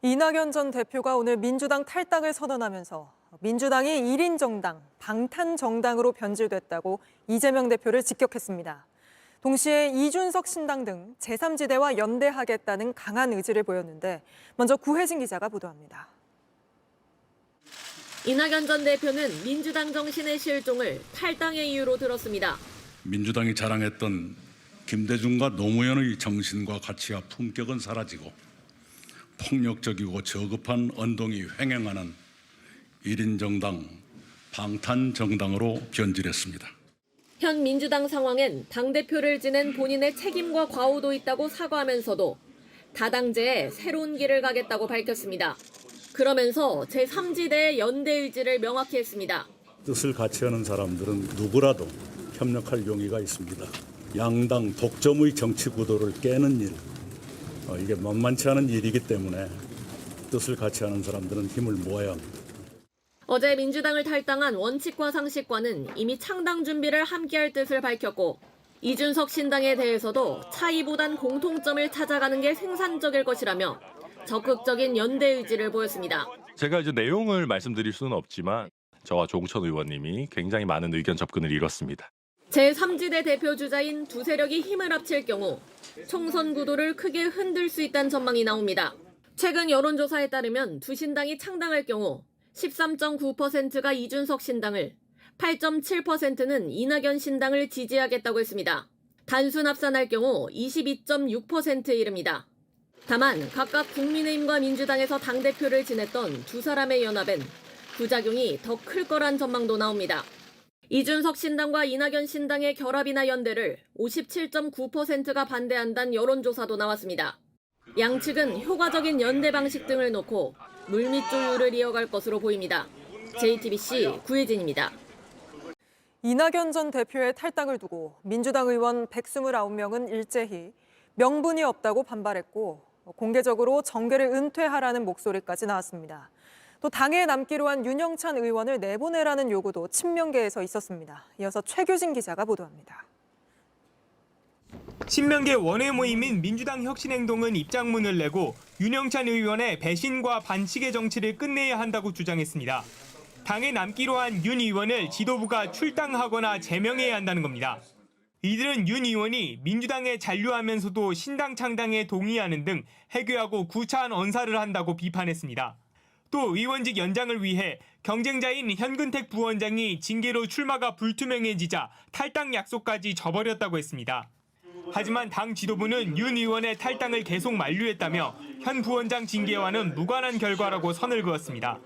이낙연 전 대표가 오늘 민주당 탈당을 선언하면서 민주당이 1인 정당, 방탄 정당으로 변질됐다고 이재명 대표를 직격했습니다. 동시에 이준석 신당 등 제3지대와 연대하겠다는 강한 의지를 보였는데 먼저 구혜진 기자가 보도합니다. 이낙연 전 대표는 민주당 정신의 실종을 탈당의 이유로 들었습니다. 민주당이 자랑했던 김대중과 노무현의 정신과 가치와 품격은 사라지고 폭력적이고 저급한 언동이 횡행하는 1인 정당, 방탄 정당으로 변질했습니다. 현 민주당 상황엔 당대표를 지낸 본인의 책임과 과오도 있다고 사과하면서도 다당제에 새로운 길을 가겠다고 밝혔습니다. 그러면서 제3지대의 연대 의지를 명확히 했습니다. 뜻을 같이 하는 사람들은 누구라도 협력할 용의가 있습니다. 양당 독점의 정치 구도를 깨는 일, 이게 만만치 않은 일이기 때문에 뜻을 같이 하는 사람들은 힘을 모아야 합니다. 어제 민주당을 탈당한 원칙과 상식과는 이미 창당 준비를 함께할 뜻을 밝혔고 이준석 신당에 대해서도 차이보단 공통점을 찾아가는 게 생산적일 것이라며 적극적인 연대 의지를 보였습니다. 제가 이제 내용을 말씀드릴 수는 없지만 저와 조홍천 의원님이 굉장히 많은 의견 접근을 이뤘습니다. 제3지대 대표 주자인 두 세력이 힘을 합칠 경우 총선 구도를 크게 흔들 수 있다는 전망이 나옵니다. 최근 여론조사에 따르면 두 신당이 창당할 경우 13.9%가 이준석 신당을, 8.7%는 이낙연 신당을 지지하겠다고 했습니다. 단순 합산할 경우 22.6%에 이릅니다. 다만 각각 국민의힘과 민주당에서 당대표를 지냈던 두 사람의 연합엔 부작용이 더 클 거란 전망도 나옵니다. 이준석 신당과 이낙연 신당의 결합이나 연대를 57.9%가 반대한다는 여론조사도 나왔습니다. 양측은 효과적인 연대 방식 등을 놓고 물밑 조율을 이어갈 것으로 보입니다. JTBC 구혜진입니다. 이낙연 전 대표의 탈당을 두고 민주당 의원 129명은 일제히 명분이 없다고 반발했고 공개적으로 정계를 은퇴하라는 목소리까지 나왔습니다. 또 당에 남기로 한 윤영찬 의원을 내보내라는 요구도 친명계에서 있었습니다. 이어서 최규진 기자가 보도합니다. 친명계 원외 모임인 민주당 혁신행동은 입장문을 내고 윤영찬 의원의 배신과 반칙의 정치를 끝내야 한다고 주장했습니다. 당에 남기로 한 윤 의원을 지도부가 출당하거나 제명해야 한다는 겁니다. 이들은 윤 의원이 민주당에 잔류하면서도 신당 창당에 동의하는 등 해괴하고 구차한 언사를 한다고 비판했습니다. 또 의원직 연장을 위해 경쟁자인 현근택 부원장이 징계로 출마가 불투명해지자 탈당 약속까지 저버렸다고 했습니다. 하지만 당 지도부는 윤 의원의 탈당을 계속 만류했다며 현 부원장 징계와는 무관한 결과라고 선을 그었습니다.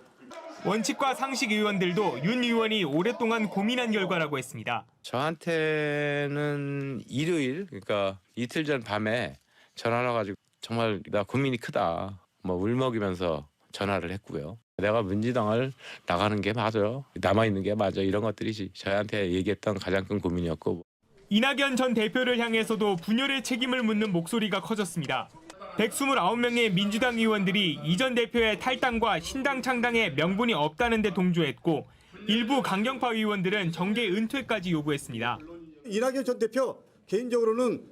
원칙과 상식 의원들도 윤 의원이 오랫동안 고민한 결과라고 했습니다. 저한테는 일요일, 그러니까 이틀 전 밤에 전화를 와가지고 정말 나 고민이 크다. 울먹이면서 전화를 했고요. 내가 민주당을 나가는 게 맞아요. 남아있는 게 맞아. 이런 것들이 저한테 얘기했던 가장 큰 고민이었고. 이낙연 전 대표를 향해서도 분열의 책임을 묻는 목소리가 커졌습니다. 129명의 민주당 의원들이 이 전 대표의 탈당과 신당 창당에 명분이 없다는 데 동조했고 일부 강경파 의원들은 정계 은퇴까지 요구했습니다. 이낙연 전 대표 개인적으로는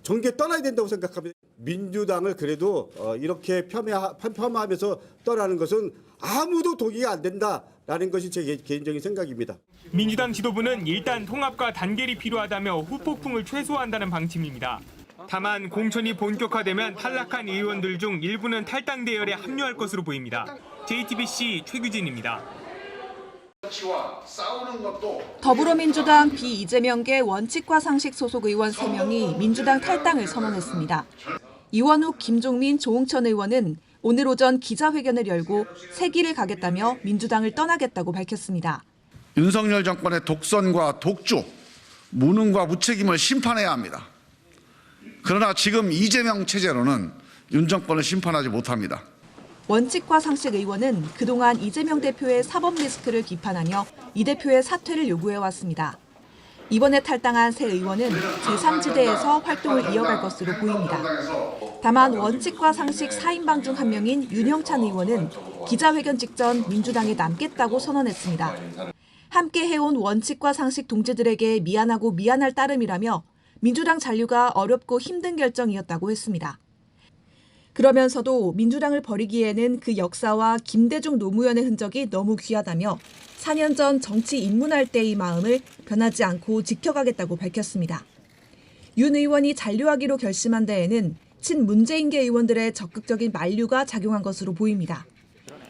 정계 떠나야 된다고 생각합니다. 민주당을 그래도 이렇게 폄하하면서 떠나는 것은 아무도 동의가 안 된다라는 것이 제 개인적인 생각입니다. 민주당 지도부는 일단 통합과 단결이 필요하다며 후폭풍을 최소화한다는 방침입니다. 다만 공천이 본격화되면 탈락한 의원들 중 일부는 탈당 대열에 합류할 것으로 보입니다. JTBC 최규진입니다. 더불어민주당 비이재명계 원칙과 상식 소속 의원 3명이 민주당 탈당을 선언했습니다. 이원욱, 김종민, 조홍천 의원은 오늘 오전 기자회견을 열고 새 길을 가겠다며 민주당을 떠나겠다고 밝혔습니다. 윤석열 정권의 독선과 독주, 무능과 무책임을 심판해야 합니다. 그러나 지금 이재명 체제로는 윤 정권을 심판하지 못합니다. 원칙과 상식 의원은 그동안 이재명 대표의 사법 리스크를 비판하며 이 대표의 사퇴를 요구해왔습니다. 이번에 탈당한 새 의원은 제3지대에서 활동을 이어갈 것으로 보입니다. 다만 원칙과 상식 4인방 중 한 명인 윤영찬 의원은 기자회견 직전 민주당에 남겠다고 선언했습니다. 함께 해온 원칙과 상식 동지들에게 미안하고 미안할 따름이라며 민주당 잔류가 어렵고 힘든 결정이었다고 했습니다. 그러면서도 민주당을 버리기에는 그 역사와 김대중 노무현의 흔적이 너무 귀하다며 4년 전 정치 입문할 때의 마음을 변하지 않고 지켜가겠다고 밝혔습니다. 윤 의원이 잔류하기로 결심한 데에는 친문재인계 의원들의 적극적인 만류가 작용한 것으로 보입니다.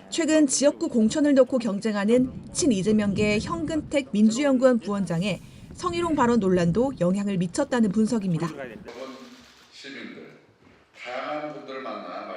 최근 지역구 공천을 놓고 경쟁하는 친이재명계 현근택 민주연구원 부원장의 성희롱 발언 논란도 영향을 미쳤다는 분석입니다. 시민들, 다양한 분들을 만나